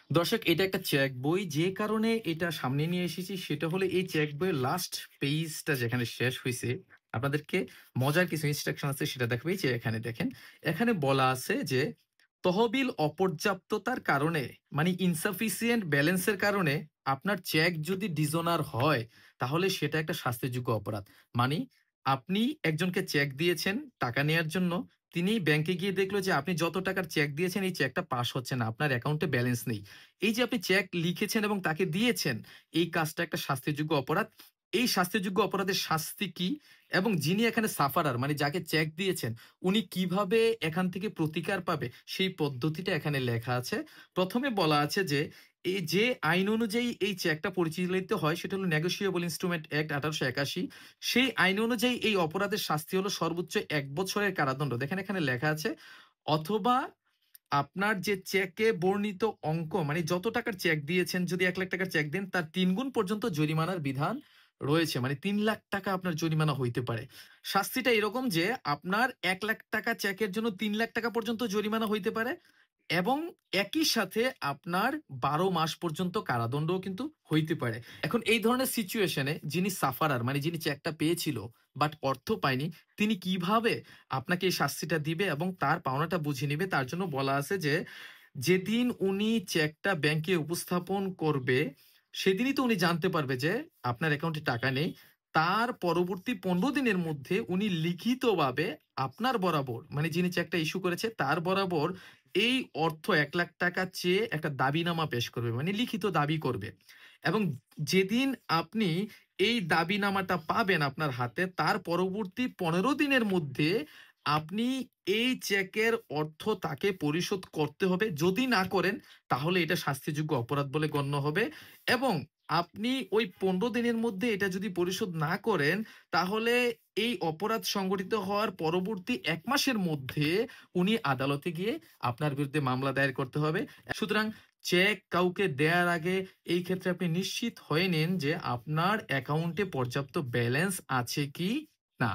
দর্শক, এটা একটা চেক বই। যে কারণে এটা সামনে নিয়ে এসেছি সেটা হলো এই চেক বইয়ের লাস্ট পেজটা যেখানে শেষ হইছে, আপনাদেরকে মজার কিছু ইনস্ট্রাকশন আছে সেটা দেখাবো। এই যে এখানে দেখেন, এখানে বলা আছে যে তহবিল অপর্যাপ্ততার কারণে মানে ইনসাফিসিয়েন্ট ব্যালেন্সের কারণে আপনার চেক যদি ডিজোনার হয় তাহলে সেটা একটা শাস্তিযোগ্য অপরাধ। মানে আপনি একজনকে চেক দিয়েছেন টাকা নেয়ার জন্য, তিনি ব্যাংকে গিয়ে দেখলো যে আপনি যত টাকার চেক দিয়েছেন এই চেকটা পাস হচ্ছে না, আপনার অ্যাকাউন্টে ব্যালেন্স নেই। এই যে আপনি চেক লিখেছেন এবং তাকে দিয়েছেন, এই কাজটা একটা শাস্তিযোগ্য অপরাধ। এই শাস্তিযোগ্য অপরাধের শাস্তি কি এবং যিনি এখানে সাফারার মানে যাকে চেক দিয়েছেন উনি কিভাবে এখান থেকে প্রতিকার পাবে সেই পদ্ধতিটা এখানে লেখা আছে। প্রথমে বলা আছে যে এই যে আইন অনুযায়ী এই চেকটা পরিচালিত হয় সেটা হলো নেগোশিয়েবল ইনস্ট্রুমেন্ট অ্যাক্ট 1881। সেই আইন অনুযায়ী এই অপরাধের শাস্তি হলো সর্বোচ্চ ১ বছরের কারাদণ্ড। দেখেন এখানে লেখা আছে, অথবা আপনার যে চেকে বর্ণিত অঙ্ক মানে যত টাকার চেক দিয়েছেন, যদি ১,০০,০০০ টাকার চেক দেন তার ৩ গুণ পর্যন্ত জরিমানার বিধান রয়েছে। মানে ৩,০০,০০০ টাকা আপনার জরিমানা হইতে পারে। শাস্তিটা এরকম যে আপনার ১,০০,০০০ টাকা চেকের জন্য ৩,০০,০০০ টাকা পর্যন্ত জরিমানা হইতে পারে এবং একই সাথে আপনার ১২ মাস পর্যন্ত কারাদণ্ডও কিন্তু হইতে পারে। এখন এই ধরনের সিচুয়েশনে যিনি সাফারার মানে যিনি চেকটা পেয়েছিল বাট অর্থ পায়নি, তিনি কিভাবে আপনাকে এই শাস্তিটা দিবে এবং তার পাওনাটা বুঝে নিবে তার জন্য বলা আছে যে, যেদিন উনি চেকটা ব্যাংকে উপস্থাপন করবে, সেদিনই তো উনি জানতে পারবে যে আপনার অ্যাকাউন্টে টাকা নেই। তার পরবর্তী ১৫ দিনের মধ্যে উনি লিখিতভাবে আপনার বরাবর মানে যিনি চেকটা ইস্যু করেছে তার বরাবর এই অর্থ ৳১,০০,০০০ চেয়ে একটা দাবিনামা পেশ করবে। মানে লিখিত দাবি করবে। এবং যেদিন আপনি এই দাবিনামাটা পাবেন আপনার হাতে, তার পরবর্তী ১৫ দিনের মধ্যে আপনি এই চেকের অর্থ তাকে পরিশোধ করতে হবে। যদি না করেন তাহলে এটা শাস্তিযোগ্য অপরাধ বলে গণ্য হবে এবং আপনি ওই ১৫ দিনের মধ্যে এটা যদি পরিশোধ না করেন তাহলে এই অপরাধ সংগঠিত হওয়ার পরবর্তী ১ মাসের মধ্যে উনি আদালতে গিয়ে আপনার বিরুদ্ধে মামলা দায়ের করতে হবে। সুতরাং চেক কাউকে দেয়ার আগে এই ক্ষেত্রে আপনি নিশ্চিত হয়ে নিন যে আপনার অ্যাকাউন্টে পর্যাপ্ত ব্যালেন্স আছে কি না।